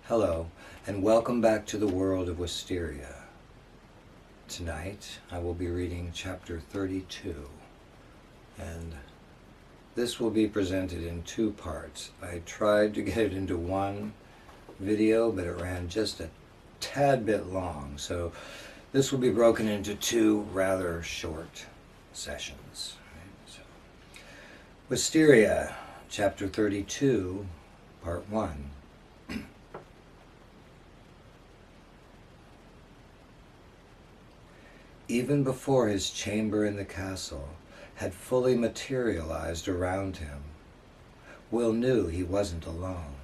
Hello, and welcome back to the world of Wysteria. Tonight, I will be reading chapter 32, and this will be presented in two parts. I tried to get it into one video, but it ran just a tad bit long, so this will be broken into two rather short sessions. Wysteria, chapter 32, part 1. Even before his chamber in the castle had fully materialized around him, Will knew he wasn't alone.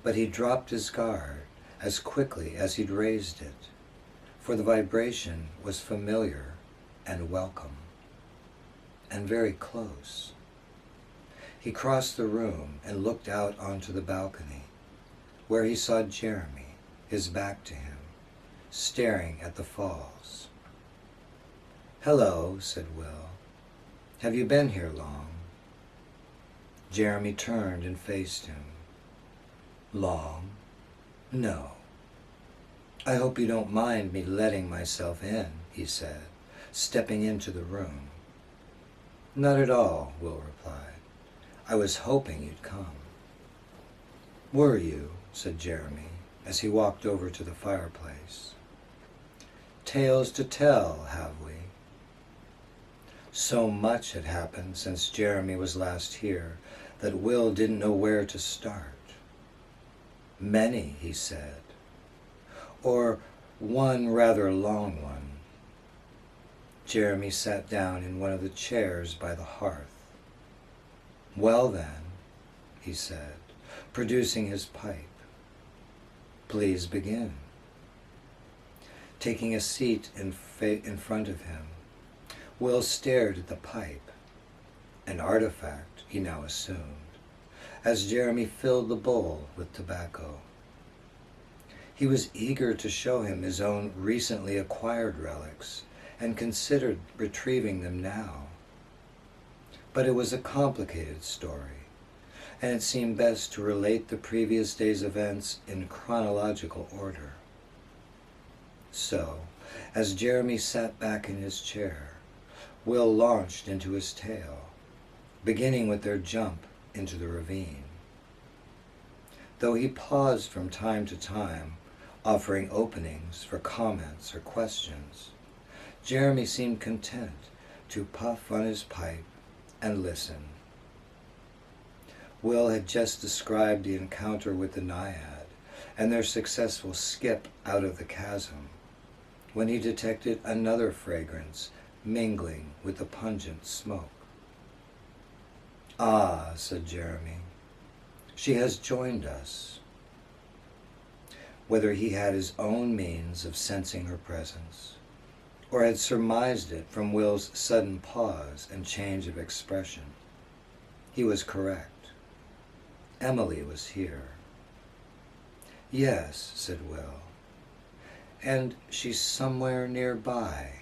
But he dropped his guard as quickly as he'd raised it, for the vibration was familiar and welcome, and very close. He crossed the room and looked out onto the balcony, where he saw Jeremy, his back to him, staring at the falls. "Hello," said Will. "Have you been here long?" Jeremy turned and faced him. "Long? No. I hope you don't mind me letting myself in," he said, stepping into the room. "Not at all," Will replied. "I was hoping you'd come." "Were you?" said Jeremy, as he walked over to the fireplace. "Tales to tell, have we?" So much had happened since Jeremy was last here that Will didn't know where to start. "Many," he said, "or one rather long one." Jeremy sat down in one of the chairs by the hearth. "Well then," he said, producing his pipe, "please begin." Taking a seat in front of him, Will stared at the pipe, an artifact he now assumed, as Jeremy filled the bowl with tobacco. He was eager to show him his own recently acquired relics and considered retrieving them now. But it was a complicated story, and it seemed best to relate the previous day's events in chronological order. So, as Jeremy sat back in his chair, Will launched into his tale, beginning with their jump into the ravine. Though he paused from time to time, offering openings for comments or questions, Jeremy seemed content to puff on his pipe and listen. Will had just described the encounter with the Naiad and their successful skip out of the chasm, when he detected another fragrance mingling with the pungent smoke. "Ah," said Jeremy, "she has joined us." Whether he had his own means of sensing her presence, or had surmised it from Will's sudden pause and change of expression, he was correct. Emily was here. "Yes," said Will, "and she's somewhere nearby.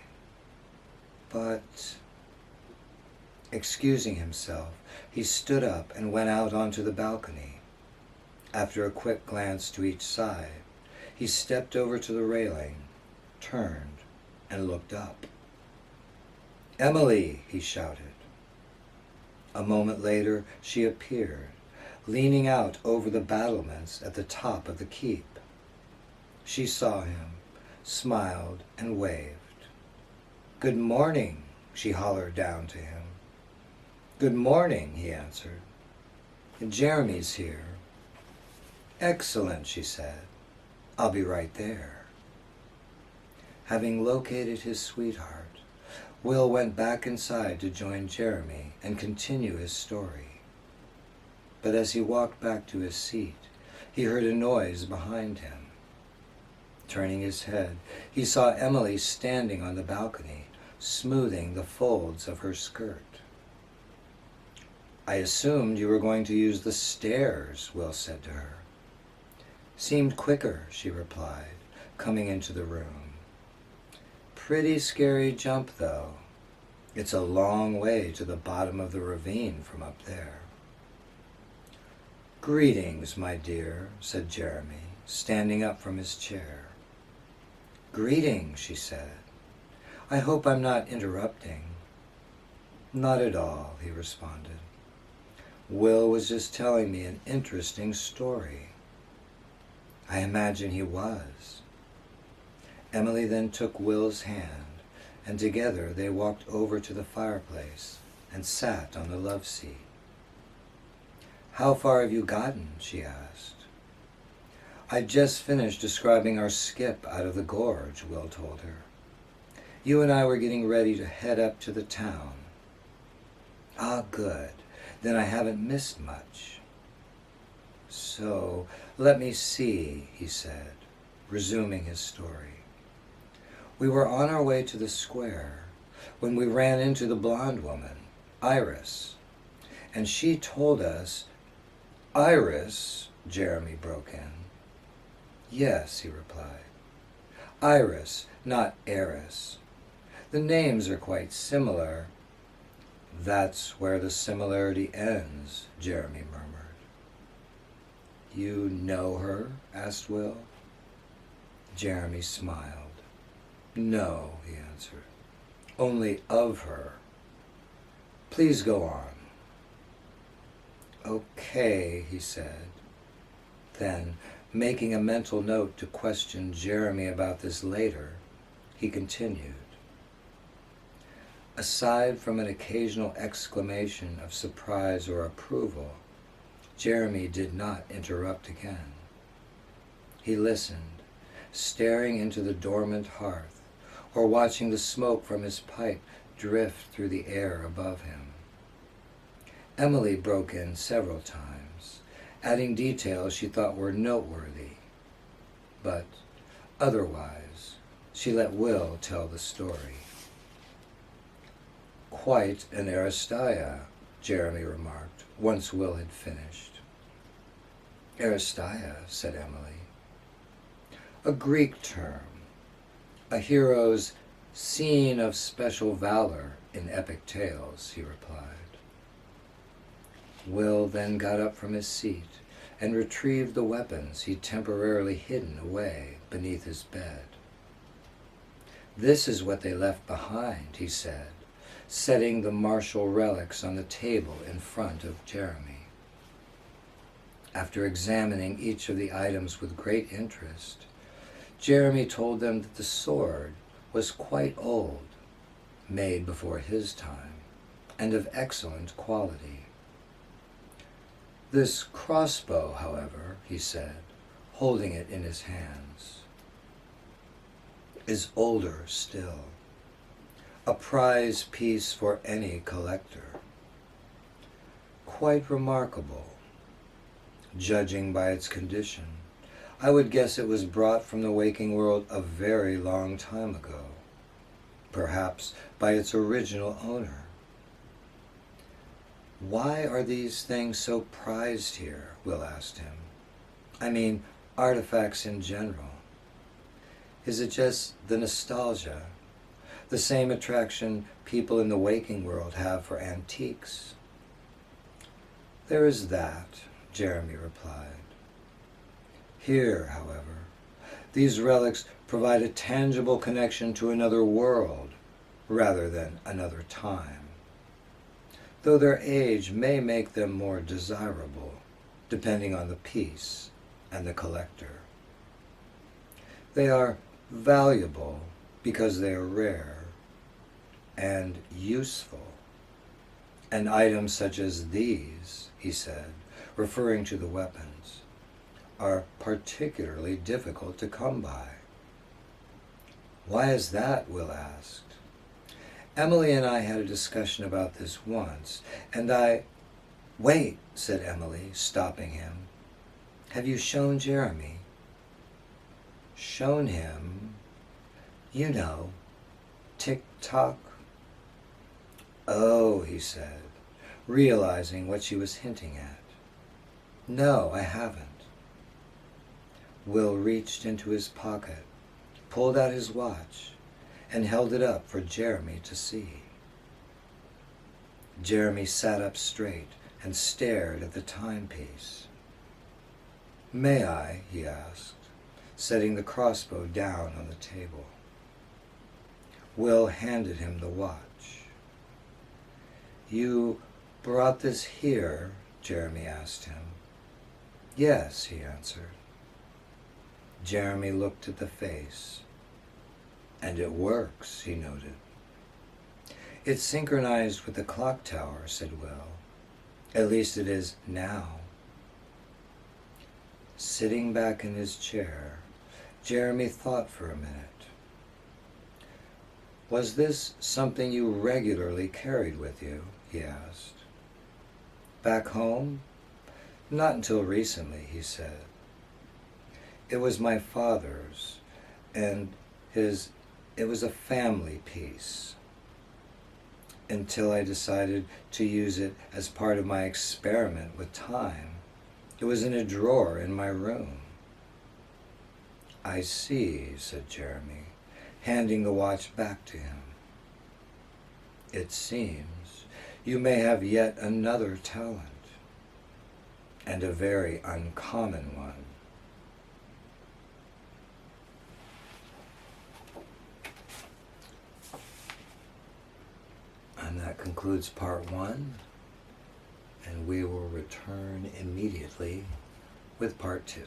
But..." Excusing himself, he stood up and went out onto the balcony. After a quick glance to each side, he stepped over to the railing, turned, and looked up. "Emily!" he shouted. A moment later, she appeared, leaning out over the battlements at the top of the keep. She saw him, smiled, and waved. "Good morning," she hollered down to him. "Good morning," he answered. "Jeremy's here." "Excellent," she said. "I'll be right there." Having located his sweetheart, Will went back inside to join Jeremy and continue his story. But as he walked back to his seat, he heard a noise behind him. Turning his head, he saw Emily standing on the balcony, smoothing the folds of her skirt. "I assumed you were going to use the stairs," Will said to her. "Seemed quicker," she replied, coming into the room. "Pretty scary jump, though. It's a long way to the bottom of the ravine from up there." "Greetings, my dear," said Jeremy, standing up from his chair. "Greetings," she said. "I hope I'm not interrupting." "Not at all," he responded. "Will was just telling me an interesting story." "I imagine he was." Emily then took Will's hand, and together they walked over to the fireplace and sat on the love seat. "How far have you gotten?" she asked. "I'd just finished describing our skip out of the gorge," Will told her. "You and I were getting ready to head up to the town." "Ah, good. Then I haven't missed much." "So, let me see," he said, resuming his story. "We were on our way to the square when we ran into the blonde woman, Iris, and she told us—" "Iris?" Jeremy broke in. "Yes," he replied. "Iris, not Eris. The names are quite similar." "That's where the similarity ends," Jeremy murmured. "You know her?" asked Will. Jeremy smiled. "No," he answered. "Only of her. Please go on." "Okay," he said. Then, making a mental note to question Jeremy about this later, he continued. Aside from an occasional exclamation of surprise or approval, Jeremy did not interrupt again. He listened, staring into the dormant hearth, or watching the smoke from his pipe drift through the air above him. Emily broke in several times, adding details she thought were noteworthy, but otherwise she let Will tell the story. "Quite an Aristeia," Jeremy remarked, once Will had finished. "Aristeia," said Emily. "A Greek term, a hero's scene of special valor in epic tales," he replied. Will then got up from his seat and retrieved the weapons he'd temporarily hidden away beneath his bed. "This is what they left behind," he said, setting the martial relics on the table in front of Jeremy. After examining each of the items with great interest, Jeremy told them that the sword was quite old, made before his time, and of excellent quality. "This crossbow, however," he said, holding it in his hands, "is older still. A prize piece for any collector. Quite remarkable. Judging by its condition, I would guess it was brought from the waking world a very long time ago, perhaps by its original owner." "Why are these things so prized here?" Will asked him. "I mean, artifacts in general. Is it just the nostalgia, the same attraction people in the waking world have for antiques?" "There is that," Jeremy replied. "Here, however, these relics provide a tangible connection to another world rather than another time, though their age may make them more desirable, depending on the piece and the collector. They are valuable because they are rare and useful. And items such as these," he said, referring to the weapons, "are particularly difficult to come by." "Why is that?" Will asked. "Emily and I had a discussion about this once, and "Wait," said Emily, stopping him. "Have you shown Jeremy?" "Shown him? You know, tick-tock." "Oh," he said, realizing what she was hinting at. "No, I haven't." Will reached into his pocket, pulled out his watch, and held it up for Jeremy to see. Jeremy sat up straight and stared at the timepiece. May I? He asked, setting the crossbow down on the table. Will handed him the watch. You brought this here? Jeremy asked him. Yes, he answered. Jeremy looked at the face. And it works, he noted. It's synchronized with the clock tower, said Will. At least it is now. Sitting back in his chair, Jeremy thought for a minute. Was this something you regularly carried with you? He asked. Back home? Not until recently, he said. It was my father's, and it was a family piece. Until I decided to use it as part of my experiment with time. It was in a drawer in my room. I see, said Jeremy, handing the watch back to him. It seems you may have yet another talent, and a very uncommon one. And that concludes part 1, and we will return immediately with part 2.